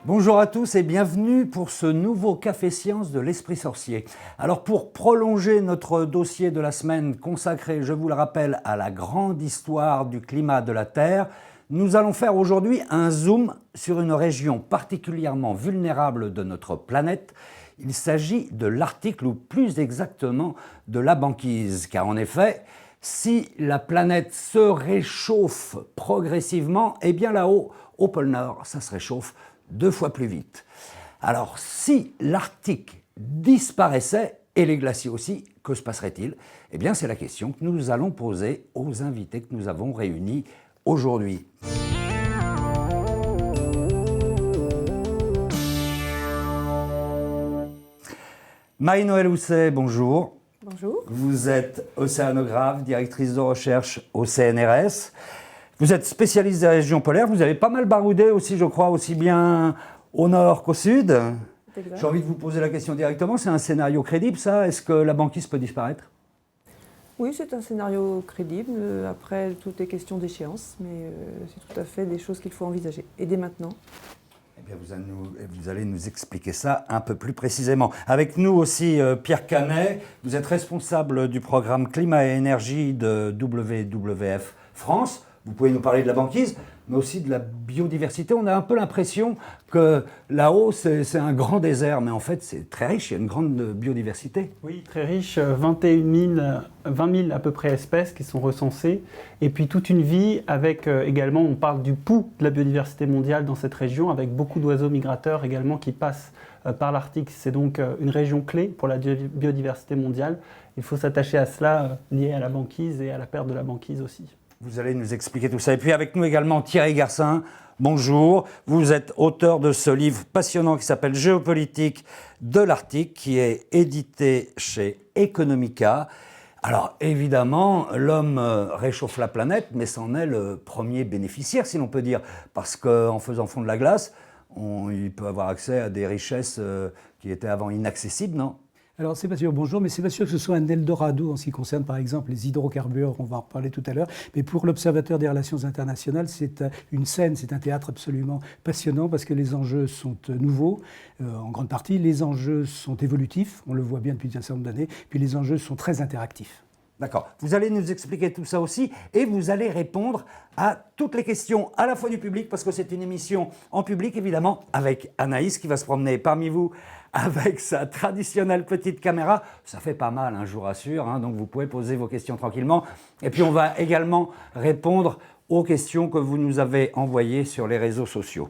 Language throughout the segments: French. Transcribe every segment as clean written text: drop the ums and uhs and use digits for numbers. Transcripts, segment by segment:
Bonjour à tous et bienvenue pour ce nouveau Café Science de l'Esprit Sorcier. Alors pour prolonger notre dossier de la semaine consacré, je vous le rappelle, à la grande histoire du climat de la Terre, nous allons faire aujourd'hui un zoom sur une région particulièrement vulnérable de notre planète. Il s'agit de l'Arctique, ou plus exactement de la banquise, car en effet, si la planète se réchauffe progressivement, eh bien là-haut, au pôle Nord, ça se réchauffe 2 fois plus vite. Alors, si l'Arctique disparaissait, et les glaciers aussi, que se passerait-il? Eh bien, c'est la question que nous allons poser aux invités que nous avons réunis aujourd'hui. Marie-Noëlle Housset, bonjour. Bonjour. Vous êtes océanographe, directrice de recherche au CNRS. Vous êtes spécialiste des régions polaires. Vous avez pas mal baroudé aussi, je crois, aussi bien au nord qu'au sud. J'ai envie de vous poser la question directement. C'est un scénario crédible, ça? Est-ce que la banquise peut disparaître? Oui, c'est un scénario crédible. Après, toutes les questions d'échéance, mais c'est tout à fait des choses qu'il faut envisager. Et dès maintenant. Eh bien, vous allez nous expliquer ça un peu plus précisément. Avec nous aussi Pierre Canet, vous êtes responsable du programme Climat et Énergie de WWF France. Vous pouvez nous parler de la banquise, mais aussi de la biodiversité. On a un peu l'impression que là-haut, c'est un grand désert, mais en fait, c'est très riche, il y a une grande biodiversité. Oui, très riche, 20 000 à peu près espèces qui sont recensées, et puis toute une vie avec également, on parle du pouls de la biodiversité mondiale dans cette région, avec beaucoup d'oiseaux migrateurs également qui passent par l'Arctique. C'est donc une région clé pour la biodiversité mondiale. Il faut s'attacher à cela, lié à la banquise et à la perte de la banquise aussi. Vous allez nous expliquer tout ça. Et puis avec nous également Thierry Garcin, bonjour. Vous êtes auteur de ce livre passionnant qui s'appelle Géopolitique de l'Arctique, qui est édité chez Economica. Alors évidemment, l'homme réchauffe la planète, mais c'en est le premier bénéficiaire, si l'on peut dire, parce qu'en faisant fondre la glace, il peut avoir accès à des richesses qui étaient avant inaccessibles, non ? Alors, c'est pas sûr, bonjour, mais c'est pas sûr que ce soit un Eldorado en ce qui concerne, par exemple, les hydrocarbures, on va en reparler tout à l'heure. Mais pour l'Observatoire des relations internationales, c'est une scène, c'est un théâtre absolument passionnant parce que les enjeux sont nouveaux, en grande partie. Les enjeux sont évolutifs, on le voit bien depuis un certain nombre d'années, puis les enjeux sont très interactifs. D'accord. Vous allez nous expliquer tout ça aussi et vous allez répondre à toutes les questions à la fois du public, parce que c'est une émission en public, évidemment, avec Anaïs qui va se promener parmi vous avec sa traditionnelle petite caméra. Ça fait pas mal, hein, je vous rassure, hein, donc vous pouvez poser vos questions tranquillement. Et puis on va également répondre aux questions que vous nous avez envoyées sur les réseaux sociaux.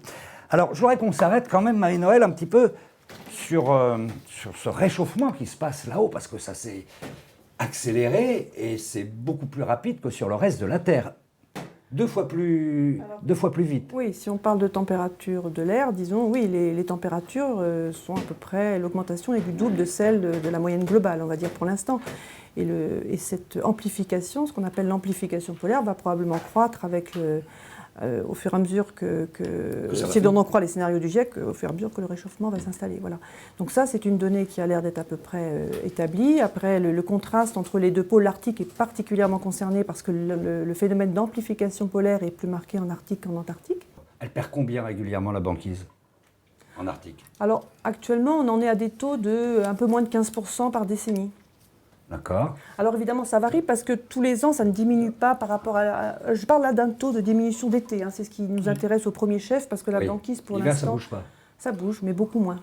Alors je voudrais qu'on s'arrête quand même, Marie-Noëlle, un petit peu sur ce réchauffement qui se passe là-haut, parce que ça s'est accéléré et c'est beaucoup plus rapide que sur le reste de la Terre. 2 fois plus vite. Oui, si on parle de température de l'air, disons, oui, les températures sont à peu près, l'augmentation est du double de celle de la moyenne globale, on va dire pour l'instant. Et cette amplification, ce qu'on appelle l'amplification polaire, va probablement croître avec au fur et à mesure si on en croit les scénarios du GIEC, au fur et à mesure que le réchauffement va s'installer. Voilà. Donc ça, c'est une donnée qui a l'air d'être à peu près établie. Après, le contraste entre les deux pôles, l'Arctique est particulièrement concerné parce que le phénomène d'amplification polaire est plus marqué en Arctique qu'en Antarctique. Elle perd combien régulièrement la banquise en Arctique? Alors, actuellement, on en est à des taux de un peu moins de 15% par décennie. D'accord. Alors évidemment, ça varie parce que tous les ans, ça ne diminue pas par rapport à... Je parle là d'un taux de diminution d'été, hein, c'est ce qui nous intéresse au premier chef, parce que la banquise, pour l'instant... ça ne bouge pas. Ça bouge, mais beaucoup moins.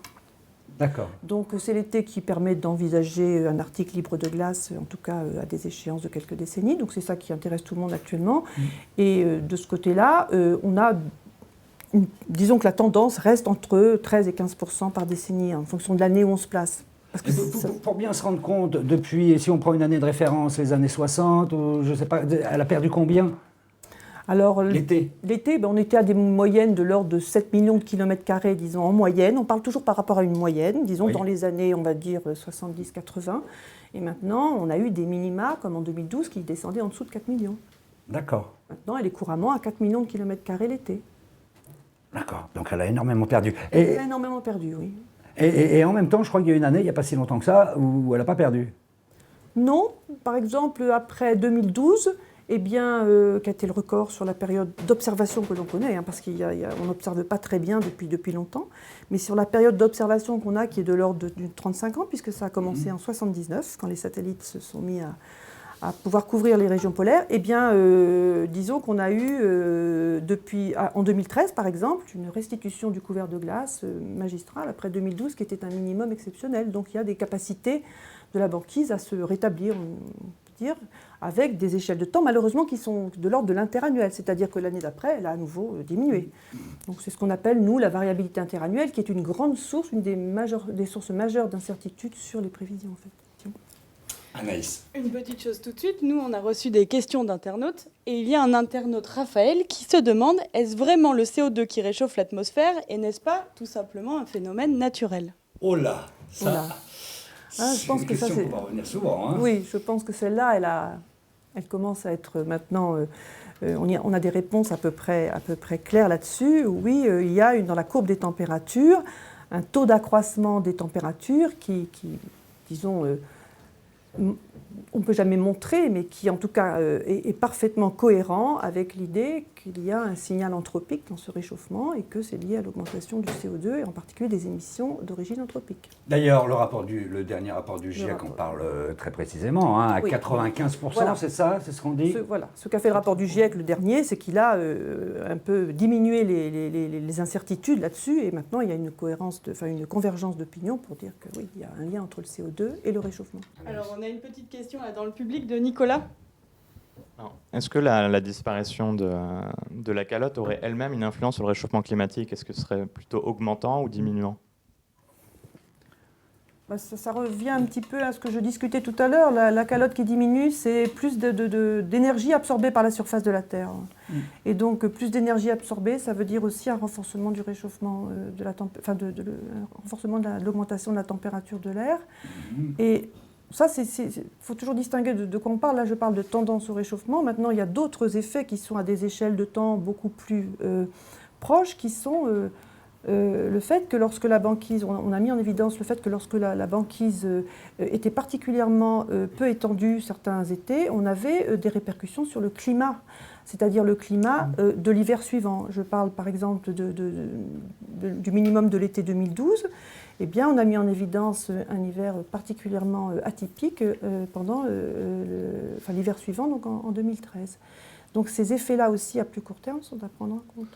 D'accord. Donc c'est l'été qui permet d'envisager un Arctique libre de glace, en tout cas à des échéances de quelques décennies. Donc c'est ça qui intéresse tout le monde actuellement. Et de ce côté-là, on a... disons que la tendance reste entre 13 et 15% par décennie, hein, en fonction de l'année où on se place. Pour bien se rendre compte, depuis, si on prend une année de référence, les années 60, ou je ne sais pas, elle a perdu combien? Alors, l'été, on était à des moyennes de l'ordre de 7 millions de kilomètres carrés, disons, en moyenne. On parle toujours par rapport à une moyenne, disons, dans les années, on va dire, 70-80. Et maintenant, on a eu des minima, comme en 2012, qui descendaient en dessous de 4 millions. D'accord. Maintenant, elle est couramment à 4 millions de kilomètres carrés l'été. D'accord, donc elle a énormément perdu. Elle a énormément perdu, oui. Et en même temps, je crois qu'il y a une année, il n'y a pas si longtemps que ça, où elle n'a pas perdu. Non, par exemple, après 2012, eh bien, qui a été le record sur la période d'observation que l'on connaît, parce qu'on n'observe pas très bien depuis longtemps, mais sur la période d'observation qu'on a, qui est de l'ordre de 35 ans, puisque ça a commencé en 79, quand les satellites se sont mis à pouvoir couvrir les régions polaires, eh bien, disons qu'on a eu, en 2013 par exemple, une restitution du couvert de glace magistrale après 2012, qui était un minimum exceptionnel. Donc il y a des capacités de la banquise à se rétablir, on peut dire, avec des échelles de temps, malheureusement, qui sont de l'ordre de l'interannuel, c'est-à-dire que l'année d'après, elle a à nouveau diminué. Donc c'est ce qu'on appelle, nous, la variabilité interannuelle, qui est une grande source, une des sources majeures d'incertitude sur les prévisions, en fait. Anaïs. Une petite chose tout de suite, nous on a reçu des questions d'internautes et il y a un internaute, Raphaël, qui se demande est-ce vraiment le CO2 qui réchauffe l'atmosphère et n'est-ce pas tout simplement un phénomène naturel? Oh là, ça, je pense une que ça, question qu'on va revenir souvent. Hein. Oui, je pense que celle-là, elle commence à être maintenant... on a des réponses à peu près claires là-dessus. Oui, il y a dans la courbe des températures un taux d'accroissement des températures qui disons... on ne peut jamais montrer, mais qui en tout cas est parfaitement cohérent avec l'idée qu'il y a un signal anthropique dans ce réchauffement et que c'est lié à l'augmentation du CO2 et en particulier des émissions d'origine anthropique. D'ailleurs, le dernier rapport du GIEC en parle très précisément, à 95%, voilà. C'est ça, c'est ce qu'on dit. Ce qu'a fait le rapport du GIEC, le dernier, c'est qu'il a un peu diminué les incertitudes là-dessus et maintenant il y a une convergence d'opinion pour dire que oui, il y a un lien entre le CO2 et le réchauffement. Alors on a une petite question là dans le public de Nicolas. Est-ce que la disparition de la calotte aurait elle-même une influence sur le réchauffement climatique? Est-ce que ce serait plutôt augmentant ou diminuant? Ça revient un petit peu à ce que je discutais tout à l'heure. La calotte qui diminue, c'est plus d'énergie absorbée par la surface de la Terre. Et donc, plus d'énergie absorbée, ça veut dire aussi un renforcement du réchauffement, renforcement de l'augmentation de la température de l'air. Et ça, il faut toujours distinguer de quoi on parle. Là, je parle de tendance au réchauffement. Maintenant, il y a d'autres effets qui sont à des échelles de temps beaucoup plus proches, qui sont le fait que lorsque la banquise, on a mis en évidence le fait que lorsque la banquise était particulièrement peu étendue certains étés, on avait des répercussions sur le climat, c'est-à-dire le climat de l'hiver suivant. Je parle par exemple du minimum de l'été 2012. Eh bien, on a mis en évidence un hiver particulièrement atypique pendant l'hiver suivant, donc en 2013. Donc ces effets-là aussi, à plus court terme, sont à prendre en compte.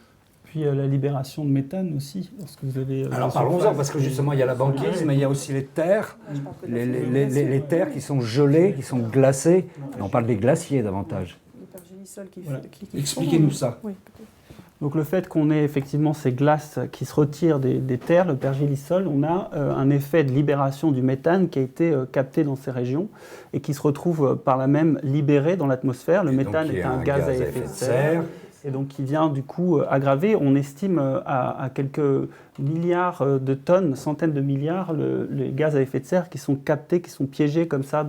Puis la libération de méthane aussi, lorsque vous avez... Alors parlons-en, parce que justement il y a la banquise, mais il y a aussi les terres, les terres qui sont gelées, qui sont glacées, et on parle des glaciers davantage. Les pergélisols qui Expliquez-nous ça. Oui, peut-être. Donc le fait qu'on ait effectivement ces glaces qui se retirent des terres, le pergélisol, on a un effet de libération du méthane qui a été capté dans ces régions et qui se retrouve par là même libéré dans l'atmosphère. Le méthane est un gaz à effet de serre. Et donc qui vient du coup aggraver. On estime à quelques milliards de tonnes, centaines de milliards, les gaz à effet de serre qui sont captés, qui sont piégés comme ça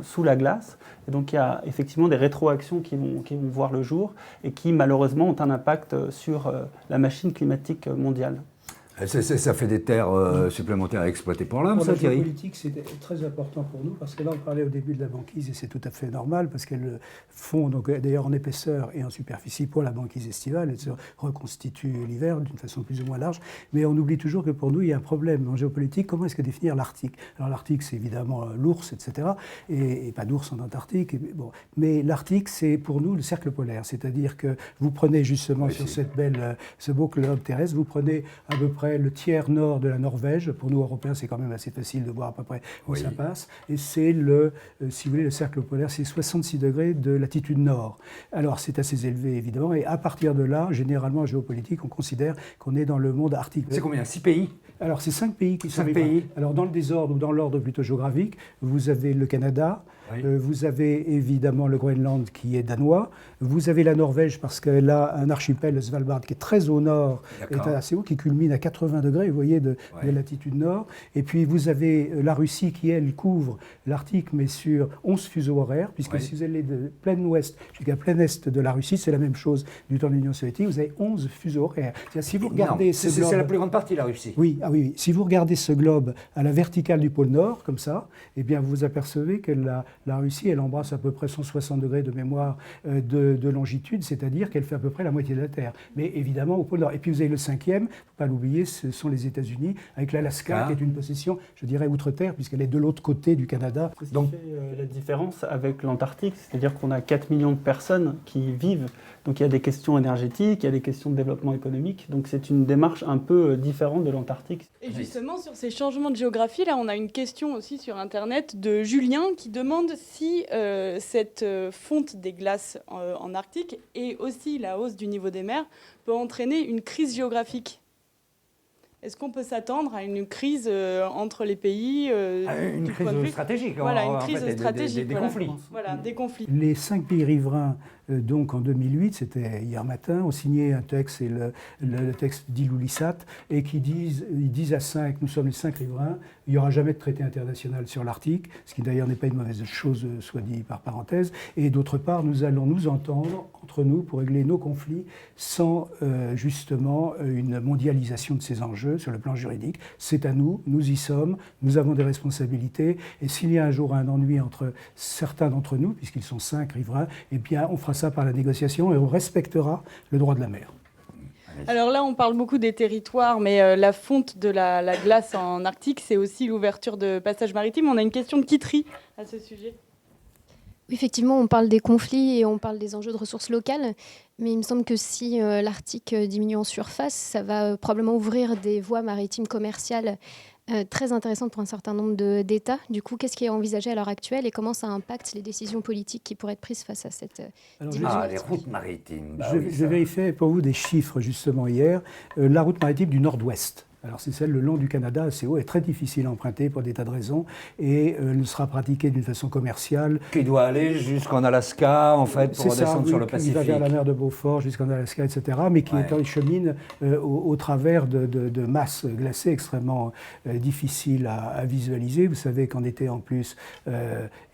sous la glace. Et donc il y a effectivement des rétroactions qui vont voir le jour et qui malheureusement ont un impact sur la machine climatique mondiale. Ça fait des terres supplémentaires à exploiter pour l'homme, ça, Thierry? La géopolitique, c'est très important pour nous, parce que là, on parlait au début de la banquise, et c'est tout à fait normal, parce qu'elles font, d'ailleurs, en épaisseur et en superficie pour la banquise estivale, elles se reconstituent l'hiver d'une façon plus ou moins large, mais on oublie toujours que pour nous, il y a un problème en géopolitique. Comment est-ce que définir l'Arctique? Alors l'Arctique, c'est évidemment l'ours, etc., et pas d'ours en Antarctique, mais l'Arctique, c'est pour nous le cercle polaire, c'est-à-dire que vous prenez justement sur ce beau globe terrestre, vous prenez à peu près le tiers nord de la Norvège. Pour nous, Européens, c'est quand même assez facile de voir à peu près où ça passe. Et c'est si vous voulez, le cercle polaire, c'est 66 degrés de latitude nord. Alors, c'est assez élevé, évidemment. Et à partir de là, généralement, en géopolitique, on considère qu'on est dans le monde arctique. C'est combien? 6 pays? Alors, c'est 5 pays qui sont... 5 pays. Alors, dans le désordre ou dans l'ordre plutôt géographique, vous avez le Canada, vous avez évidemment le Groenland qui est danois, vous avez la Norvège parce qu'elle a un archipel, le Svalbard, qui est très au nord, est assez haut, qui culmine à 80 degrés, vous voyez, de latitude nord. Et puis, vous avez la Russie qui, elle, couvre l'Arctique, mais sur 11 fuseaux horaires, puisque si vous allez de plein ouest jusqu'à plein est de la Russie, c'est la même chose du temps de l'Union soviétique, vous avez 11 fuseaux horaires. Si vous regardez ce globe... C'est la plus grande partie, la Russie. Oui. Si vous regardez ce globe à la verticale du pôle Nord, comme ça, eh bien vous apercevez que la Russie, elle embrasse à peu près 160 degrés de mémoire de longitude, c'est-à-dire qu'elle fait à peu près la moitié de la Terre. Mais évidemment au pôle Nord. Et puis vous avez le cinquième, il ne faut pas l'oublier, ce sont les États-Unis, avec l'Alaska, qui est une possession, je dirais, outre-terre, puisqu'elle est de l'autre côté du Canada. C'est ce qui fait la différence avec l'Antarctique, c'est-à-dire qu'on a 4 millions de personnes qui y vivent. Donc il y a des questions énergétiques, il y a des questions de développement économique. Donc c'est une démarche un peu différente de l'Antarctique. Et justement, sur ces changements de géographie, là, on a une question aussi sur Internet de Julien qui demande si cette fonte des glaces en Arctique et aussi la hausse du niveau des mers peut entraîner une crise géographique. Est-ce qu'on peut s'attendre à une crise entre les pays Une crise stratégique. Voilà, une crise stratégique. Des conflits. Voilà, des conflits. Les 5 pays riverains, donc en 2008, c'était hier matin, ont signé un texte, c'est le texte d'Ilulissat, et ils disent à 5, nous sommes les 5 riverains, il n'y aura jamais de traité international sur l'Arctique, ce qui d'ailleurs n'est pas une mauvaise chose, soit dit par parenthèse, et d'autre part, nous allons nous entendre entre nous pour régler nos conflits sans justement une mondialisation de ces enjeux sur le plan juridique. C'est à nous, nous y sommes, nous avons des responsabilités, et s'il y a un jour un ennui entre certains d'entre nous, puisqu'ils sont 5 riverains, eh bien on fera ça par la négociation et on respectera le droit de la mer. Alors là, on parle beaucoup des territoires, mais la fonte de la glace en Arctique, c'est aussi l'ouverture de passages maritimes. On a une question de Kitry à ce sujet. Oui, effectivement, on parle des conflits et on parle des enjeux de ressources locales, mais il me semble que si l'Arctique diminue en surface, ça va probablement ouvrir des voies maritimes commerciales très intéressantes pour un certain nombre d'États. Du coup, qu'est-ce qui est envisagé à l'heure actuelle et comment ça impacte les décisions politiques qui pourraient être prises face à cette diminution? Les routes maritimes. Je vérifiais pour vous des chiffres justement hier. La route maritime du Nord-Ouest. Alors c'est celle le long du Canada, assez haut, est très difficile à emprunter pour des tas de raisons et ne sera pratiquée d'une façon commerciale. Qui doit aller jusqu'en Alaska, en fait, pour redescendre sur le Pacifique. Qui va vers la mer de Beaufort, jusqu'en Alaska, etc., mais qui chemine au travers de masses glacées extrêmement difficiles à visualiser. Vous savez qu'en été, en plus,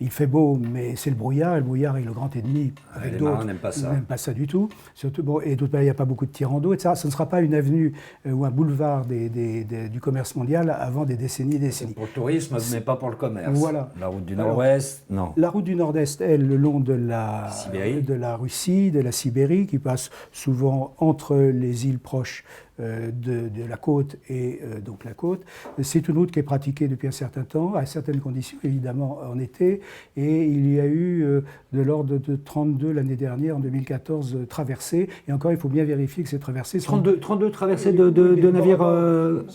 il fait beau, mais c'est le brouillard, et le brouillard est le grand ennemi. Les marins n'aiment pas ça. Ils n'aiment pas ça du tout. Surtout, et d'autre part, il n'y a pas beaucoup de tirants d'eau, etc. Ce ne sera pas une avenue ou un boulevard du commerce mondial avant des décennies et des décennies. C'est pour le tourisme, mais pas pour le commerce. Voilà. La route du Nord-Ouest, non. La route du Nord-Est, elle, le long de la Russie, de la Sibérie, qui passe souvent entre les îles proches de la côte et donc la côte. C'est une route qui est pratiquée depuis un certain temps, à certaines conditions, évidemment, en été. Et il y a eu de l'ordre de 32 l'année dernière, en 2014, traversées. Et encore, il faut bien vérifier que ces traversées sont... 32 traversées de navires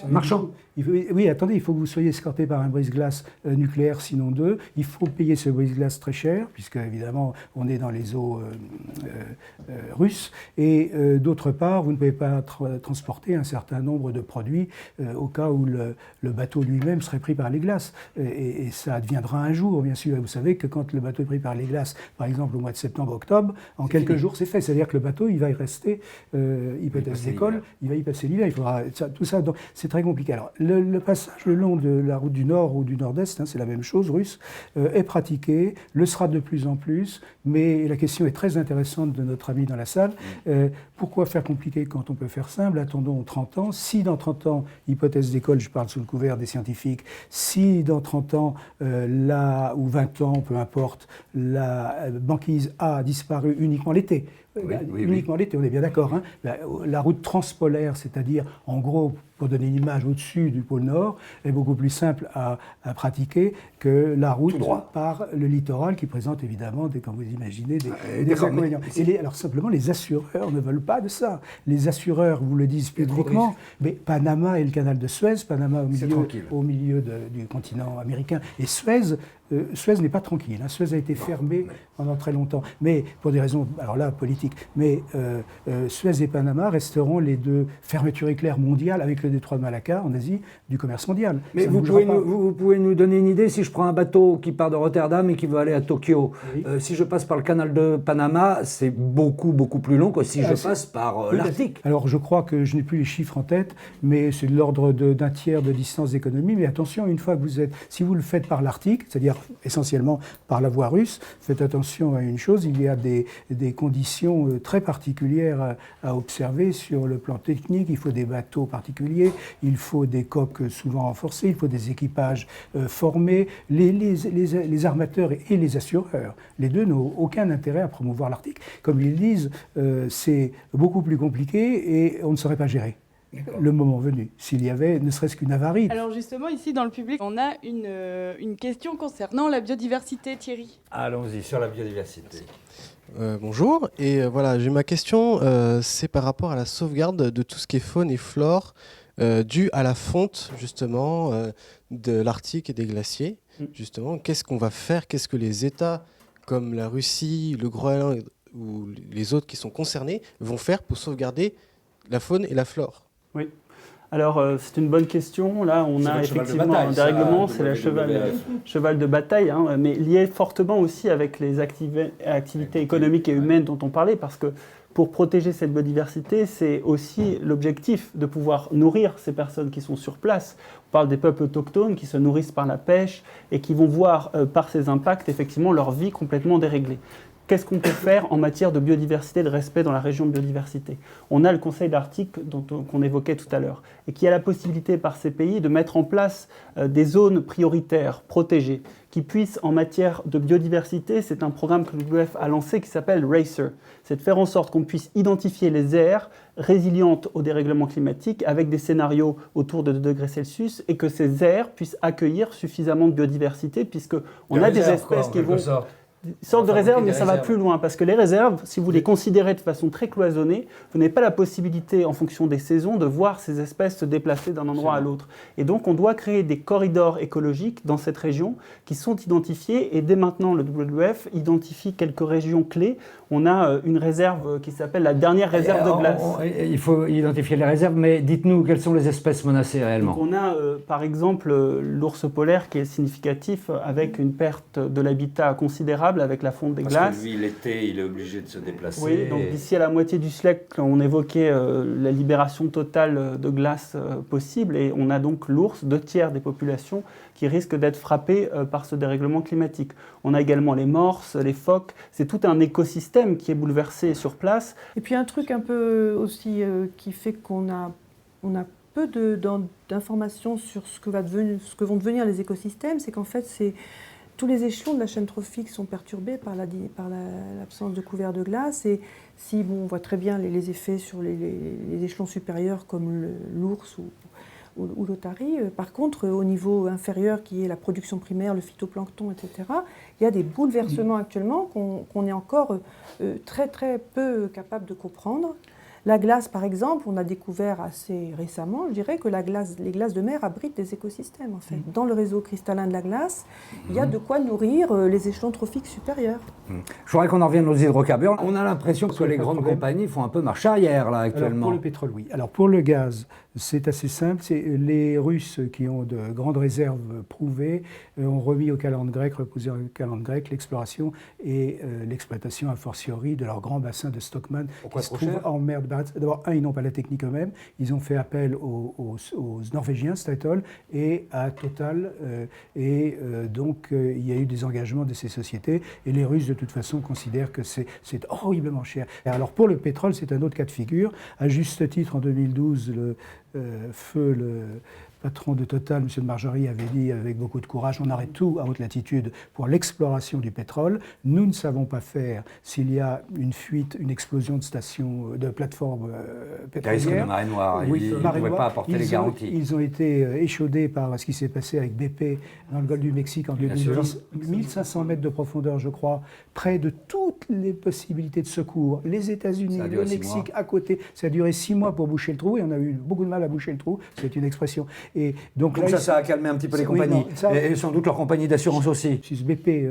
marchands. Oui, attendez, il faut que vous soyez escorté par un brise-glace nucléaire, sinon 2. Il faut payer ce brise-glace très cher, puisque évidemment on est dans les eaux russes. Et d'autre part, vous ne pouvez pas transporter un certain nombre de produits au cas où le bateau lui-même serait pris par les glaces. Et ça adviendra un jour, bien sûr. Et vous savez que quand le bateau est pris par les glaces, par exemple au mois de septembre-octobre, en quelques jours c'est fait. C'est-à-dire que le bateau, il va y rester, hypothèse d'école, il va y passer l'hiver. Il faudra tout ça. Donc c'est très compliqué. Alors, le passage le long de la route du Nord ou du Nord-Est, c'est la même chose, russe, est pratiqué, le sera de plus en plus, mais la question est très intéressante de notre ami dans la salle. Pourquoi faire compliqué quand on peut faire simple? Attendons 30 ans. Si dans 30 ans, hypothèse d'école, je parle sous le couvert des scientifiques, si dans 30 ans, ou 20 ans, peu importe, la banquise a disparu uniquement l'été, uniquement l'été, on est bien d'accord. Hein. La route transpolaire, c'est-à-dire, en gros, pour donner une image au-dessus du pôle Nord, est beaucoup plus simple à pratiquer que la route par le littoral, qui présente évidemment, comme vous imaginez, des inconvénients. Alors simplement, les assureurs ne veulent pas de ça. Les assureurs vous le disent publiquement, mais Panama et le canal de Suez, Panama au milieu du continent américain, et Suez n'est pas tranquille. Hein. Suez a été fermé pendant très longtemps, mais pour des raisons, alors là, politiques. Mais Suez et Panama resteront les deux fermetures éclair mondiales avec le détroit de Malacca en Asie du commerce mondial. Mais vous pouvez nous donner une idée, si je prends un bateau qui part de Rotterdam et qui veut aller à Tokyo, si je passe par le canal de Panama, c'est beaucoup plus long que si je passe par l'Arctique. Alors je crois que je n'ai plus les chiffres en tête, mais c'est de l'ordre d'un tiers de distance d'économie. Mais attention, une fois que si vous le faites par l'Arctique, c'est-à-dire essentiellement par la voie russe. Faites attention à une chose, il y a des conditions très particulières à observer sur le plan technique. Il faut des bateaux particuliers, il faut des coques souvent renforcées, il faut des équipages formés. Les armateurs et les assureurs, les deux n'ont aucun intérêt à promouvoir l'Arctique. Comme ils disent, c'est beaucoup plus compliqué et on ne saurait pas gérer. Le moment venu, s'il y avait ne serait-ce qu'une avarie. Alors justement, ici dans le public, on a une question concernant la biodiversité, Thierry. Allons-y, sur la biodiversité. Bonjour, et voilà, j'ai ma question, c'est par rapport à la sauvegarde de tout ce qui est faune et flore dû à la fonte justement de l'Arctique et des glaciers. Justement, qu'est-ce qu'on va faire? Qu'est-ce que les États comme la Russie, le Groenland ou les autres qui sont concernés vont faire pour sauvegarder la faune et la flore? Oui. Alors, c'est une bonne question. Là, on a effectivement un dérèglement, c'est le cheval de bataille, hein, mais lié fortement aussi avec les activités économiques et humaines dont on parlait, parce que pour protéger cette biodiversité, c'est aussi l'objectif de pouvoir nourrir ces personnes qui sont sur place. On parle des peuples autochtones qui se nourrissent par la pêche et qui vont voir par ces impacts, effectivement, leur vie complètement déréglée. Qu'est-ce qu'on peut faire en matière de biodiversité, de respect dans la région de biodiversité? On a le Conseil d'Arctique qu'on évoquait tout à l'heure et qui a la possibilité par ces pays de mettre en place des zones prioritaires, protégées, qui puissent en matière de biodiversité, c'est un programme que le WWF a lancé qui s'appelle RACER. C'est de faire en sorte qu'on puisse identifier les aires résilientes au dérèglement climatique avec des scénarios autour de 2 degrés Celsius et que ces aires puissent accueillir suffisamment de biodiversité puisqu'on a des espèces qui vont... sorte de réserve, mais ça va plus loin, parce que les réserves, si vous les considérez de façon très cloisonnée, vous n'avez pas la possibilité, en fonction des saisons, de voir ces espèces se déplacer d'un endroit à l'autre. Et donc, on doit créer des corridors écologiques dans cette région qui sont identifiés, et dès maintenant, le WWF identifie quelques régions clés. On a une réserve qui s'appelle la dernière réserve de glace. Il faut identifier les réserves, mais dites-nous, quelles sont les espèces menacées réellement? Donc on a par exemple l'ours polaire qui est significatif avec une perte de l'habitat considérable avec la fonte des glaces. Parce que lui, l'été, il est obligé de se déplacer. Oui, donc d'ici à la moitié du siècle, on évoquait la libération totale de glace possible et on a donc l'ours, 2/3 des populations qui risquent d'être frappées par ce dérèglement climatique. On a également les morses, les phoques, c'est tout un écosystème qui est bouleversé sur place. Et puis un truc un peu aussi qui fait qu'on a peu d'informations sur ce que vont devenir les écosystèmes, c'est qu'en fait tous les échelons de la chaîne trophique sont perturbés par l'absence de couvert de glace. Et si on voit très bien les effets sur les échelons supérieurs comme l'ours ou l'otarie, par contre, au niveau inférieur, qui est la production primaire, le phytoplancton, etc., il y a des bouleversements actuellement qu'on est encore très très peu capable de comprendre. La glace, par exemple, on a découvert assez récemment, je dirais, que les glaces de mer abritent des écosystèmes, en fait. Dans le réseau cristallin de la glace, il y a de quoi nourrir les échelons trophiques supérieurs. Je voudrais qu'on en revienne aux hydrocarbures. On a l'impression que les grandes compagnies font un peu marche arrière, là, actuellement. Alors, pour le pétrole, oui. Alors, pour le gaz, c'est assez simple. Les Russes, qui ont de grandes réserves prouvées, ont remis au calendrier grec, reposé au calendrier grec, l'exploration et l'exploitation a fortiori de leur grand bassin de Stockman qui se trouve en mer de Barents. D'abord, ils n'ont pas la technique eux-mêmes. Ils ont fait appel aux Norvégiens, Statoil, et à Total. Donc, il y a eu des engagements de ces sociétés. Et les Russes, de toute façon, considèrent que c'est horriblement cher. Et alors, pour le pétrole, c'est un autre cas de figure. À juste titre, en 2012, le patron de Total, M. de Margerie, avait dit avec beaucoup de courage, on arrête tout à haute latitude pour l'exploration du pétrole. Nous ne savons pas faire s'il y a une fuite, une explosion de stations, de plateformes pétrolières. Il y a risque de marée noire. Oui, ils ne pouvaient pas apporter les garanties. Ils ont été échaudés par ce qui s'est passé avec BP dans le golfe du Mexique en 2010. 1500 mètres de profondeur, je crois, près de toutes les possibilités de secours. Les États-Unis, le Mexique à côté. Ça a duré 6 mois pour boucher le trou et on a eu beaucoup de mal à boucher le trou. C'est une expression. Et donc là, ça a calmé un petit peu les compagnies. Et sans doute leurs compagnies d'assurance aussi. BP,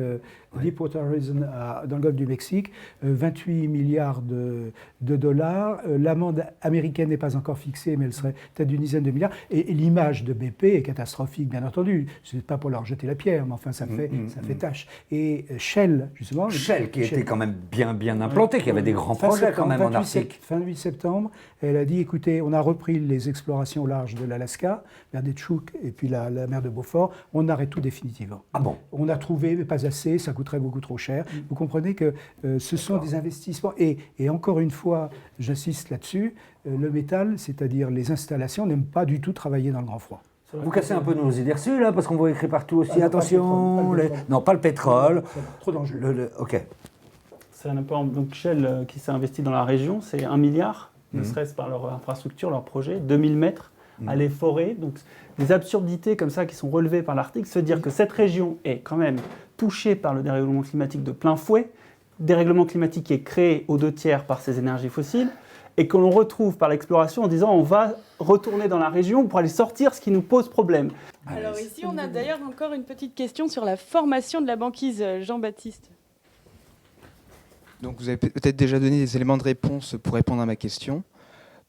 Deepwater Horizon, dans le golfe du Mexique, 28 milliards de dollars. L'amende américaine n'est pas encore fixée, mais elle serait peut-être d'une dizaine de milliards. Et l'image de BP est catastrophique, bien entendu. Ce n'est pas pour leur jeter la pierre, mais enfin, ça fait tâche. Et Shell, justement... Shell, qui était quand même bien implanté, qui avait des grands projets quand même en Arctique. Fin 8 septembre, elle a dit, écoutez, on a repris les explorations au large de l'Alaska, mer des Tchouks et puis la mer de Beaufort, on arrête tout définitivement. Ah bon? On a trouvé, mais pas assez, ça coûterait beaucoup trop cher. Vous comprenez que ce sont des investissements. Et encore une fois, j'insiste là-dessus, le métal, c'est-à-dire les installations, n'aiment pas du tout travailler dans le grand froid. Vous cassez un peu nos idées reçues, là, parce qu'on voit écrit partout aussi, Ah, attention, non, pas le pétrole. Trop dangereux. OK. C'est un peu donc Shell qui s'est investi dans la région, c'est 1 milliard, ne serait-ce par leur infrastructure, leur projet, 2000 mètres à les forêts. Donc des absurdités comme ça qui sont relevées par l'article, se dire que cette région est quand même touchée par le dérèglement climatique de plein fouet, dérèglement climatique qui est créé aux 2/3 par ces énergies fossiles, et que l'on retrouve par l'exploration en disant on va retourner dans la région pour aller sortir ce qui nous pose problème. Alors ici, on a d'ailleurs encore une petite question sur la formation de la banquise, Jean-Baptiste. Donc vous avez peut-être déjà donné des éléments de réponse pour répondre à ma question.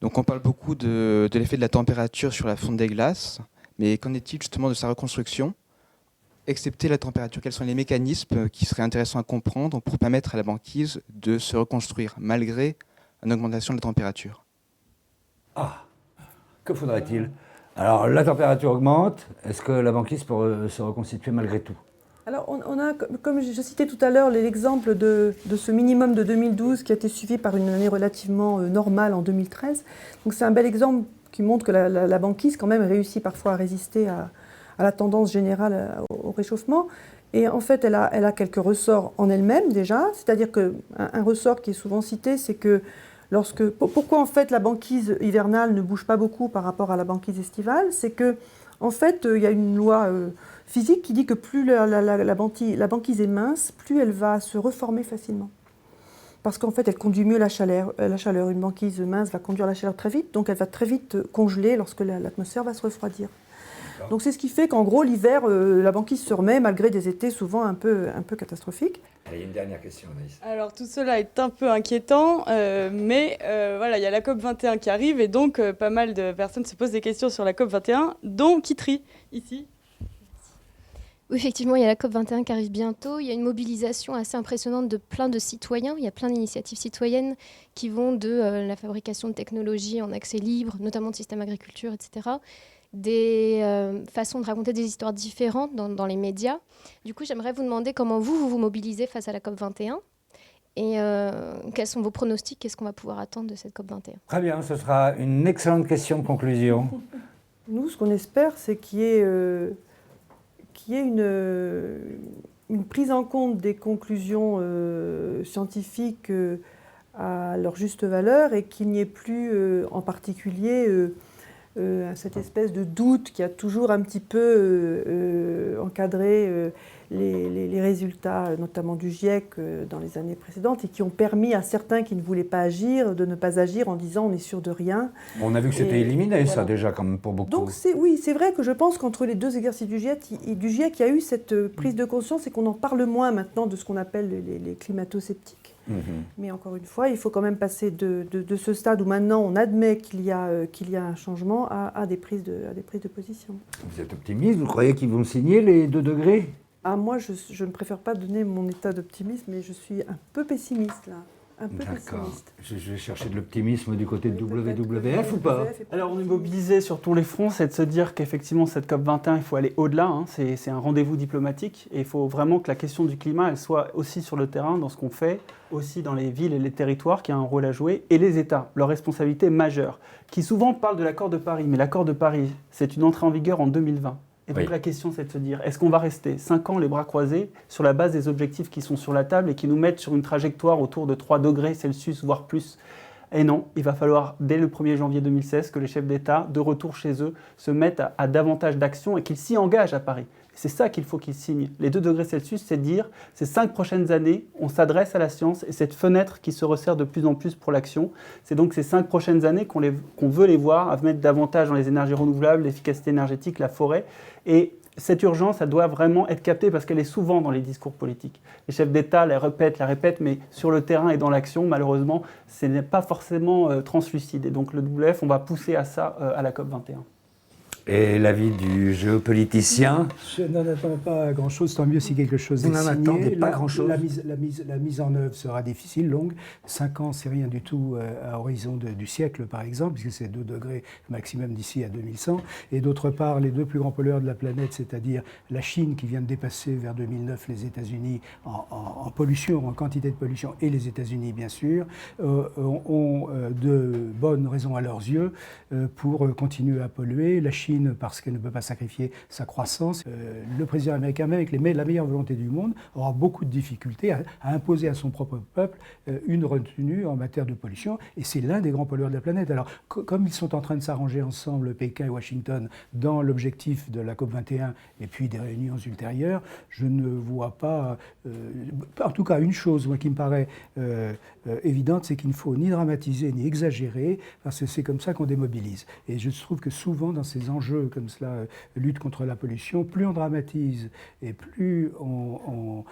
Donc on parle beaucoup de l'effet de la température sur la fonte des glaces, mais qu'en est-il justement de sa reconstruction? Excepté la température, quels sont les mécanismes qui seraient intéressants à comprendre pour permettre à la banquise de se reconstruire malgré une augmentation de la température? Ah, que faudrait-il? Alors, la température augmente, est-ce que la banquise peut se reconstituer malgré tout? Alors, on a, comme je citais tout à l'heure, l'exemple de ce minimum de 2012 qui a été suivi par une année relativement normale en 2013. Donc, c'est un bel exemple qui montre que la banquise, quand même, réussit parfois à résister à la tendance générale au réchauffement. Et en fait, elle a quelques ressorts en elle-même déjà. C'est-à-dire qu'un ressort qui est souvent cité, c'est que pourquoi en fait la banquise hivernale ne bouge pas beaucoup par rapport à la banquise estivale? C'est que en fait, il y a une loi physique qui dit que plus la banquise est mince, plus elle va se reformer facilement. Parce qu'en fait, elle conduit mieux la chaleur. Une banquise mince va conduire la chaleur très vite, donc elle va très vite congeler lorsque l'atmosphère va se refroidir. Donc c'est ce qui fait qu'en gros, l'hiver, la banquise se remet malgré des étés souvent un peu catastrophiques. Il y a une dernière question, Anaïs. Alors tout cela est un peu inquiétant, mais voilà, il y a la COP21 qui arrive et donc pas mal de personnes se posent des questions sur la COP21, dont Kitri, ici. Oui, effectivement, il y a la COP21 qui arrive bientôt. Il y a une mobilisation assez impressionnante de plein de citoyens. Il y a plein d'initiatives citoyennes qui vont de la fabrication de technologies en accès libre, notamment de systèmes agriculture, etc., des façons de raconter des histoires différentes dans les médias. Du coup, j'aimerais vous demander comment vous mobilisez face à la COP21 et quels sont vos pronostics, qu'est-ce qu'on va pouvoir attendre de cette COP21? Très bien, ce sera une excellente question de conclusion. Nous, ce qu'on espère, c'est qu'il y ait une prise en compte des conclusions scientifiques à leur juste valeur et qu'il n'y ait plus en particulier cette espèce de doute qui a toujours un petit peu encadré les résultats, notamment du GIEC dans les années précédentes, et qui ont permis à certains qui ne voulaient pas agir de ne pas agir en disant on est sûr de rien. On a vu que c'était éliminé, ça, déjà, quand même, pour beaucoup. Donc oui, c'est vrai que je pense qu'entre les deux exercices du GIEC, il y a eu cette prise de conscience et qu'on en parle moins maintenant de ce qu'on appelle les climato-sceptiques. Mais encore une fois, il faut quand même passer de ce stade où maintenant on admet qu'il y a un changement à des prises de position. Vous êtes optimiste? Vous croyez qu'ils vont signer les 2 degrés? Ah, moi, je ne préfère pas donner mon état d'optimisme, mais je suis un peu pessimiste là. Un peu pessimiste. Je vais chercher de l'optimisme du côté de WWF ou pas? Alors on est mobilisé sur tous les fronts, c'est de se dire qu'effectivement cette COP21, il faut aller au-delà, hein. C'est un rendez-vous diplomatique et il faut vraiment que la question du climat, elle soit aussi sur le terrain, dans ce qu'on fait, aussi dans les villes et les territoires qui ont un rôle à jouer, et les États, leur responsabilité majeure, qui souvent parlent de l'accord de Paris, mais l'accord de Paris, c'est une entrée en vigueur en 2020. Et donc la question, c'est de se dire, est-ce qu'on va rester 5 ans les bras croisés sur la base des objectifs qui sont sur la table et qui nous mettent sur une trajectoire autour de 3 degrés Celsius, voire plus? Et non, il va falloir, dès le 1er janvier 2016, que les chefs d'État, de retour chez eux, se mettent à davantage d'actions et qu'ils s'y engagent à Paris. C'est ça qu'il faut qu'ils signent. Les 2 degrés Celsius, c'est de dire, ces 5 prochaines années, on s'adresse à la science et cette fenêtre qui se resserre de plus en plus pour l'action, c'est donc ces 5 prochaines années qu'on veut les voir, à mettre davantage dans les énergies renouvelables, l'efficacité énergétique, la forêt. Et cette urgence, elle doit vraiment être captée parce qu'elle est souvent dans les discours politiques. Les chefs d'État la répètent, mais sur le terrain et dans l'action, malheureusement, ce n'est pas forcément translucide. Et donc le WWF, on va pousser à ça à la COP21. Et l'avis du géopoliticien? Je n'en attends pas grand-chose, tant mieux si quelque chose Vous est n'en signé. attendez pas grand-chose? La mise en œuvre sera difficile, longue. 5 ans, c'est rien du tout à horizon du siècle, par exemple, puisque c'est 2 degrés maximum d'ici à 2100. Et d'autre part, les 2 plus grands pollueurs de la planète, c'est-à-dire la Chine qui vient de dépasser vers 2009 les États-Unis en pollution, en quantité de pollution, et les États-Unis, bien sûr, ont de bonnes raisons à leurs yeux pour continuer à polluer. La Chine, parce qu'elle ne peut pas sacrifier sa croissance. Le président américain, même avec la meilleure volonté du monde, aura beaucoup de difficultés à imposer à son propre peuple une retenue en matière de pollution. Et c'est l'un des grands pollueurs de la planète. Alors, comme ils sont en train de s'arranger ensemble, Pékin et Washington, dans l'objectif de la COP21 et puis des réunions ultérieures, je ne vois pas... en tout cas, une chose moi, qui me paraît évidente, c'est qu'il ne faut ni dramatiser ni exagérer, parce que c'est comme ça qu'on démobilise. Et je trouve que souvent, dans ces enjeux comme cela, lutte contre la pollution, plus on dramatise et plus on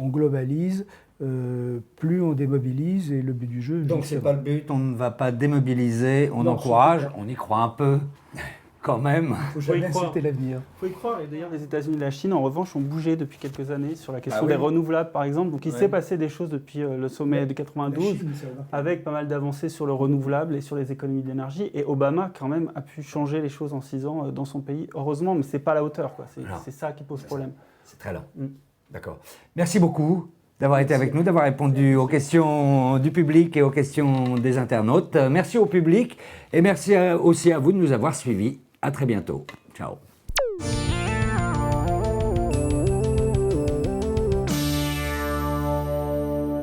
globalise, plus on démobilise, et le but du jeu... Donc c'est pas le but, on ne va pas démobiliser, on encourage, on y croit un peu, quand même. Il faut jamais accepter l'avenir. Il faut y croire, et d'ailleurs les États-Unis et la Chine en revanche ont bougé depuis quelques années sur la question des renouvelables par exemple, donc il s'est passé des choses depuis le sommet de 92 avec pas mal d'avancées sur le renouvelable et sur les économies d'énergie, et Obama quand même a pu changer les choses en 6 ans dans son pays, heureusement, mais c'est pas à la hauteur, quoi. C'est ça qui pose problème. C'est très lent. D'accord. Merci beaucoup d'avoir été avec nous, d'avoir répondu aux questions du public et aux questions des internautes. Merci au public et merci aussi à vous de nous avoir suivis. À très bientôt. Ciao.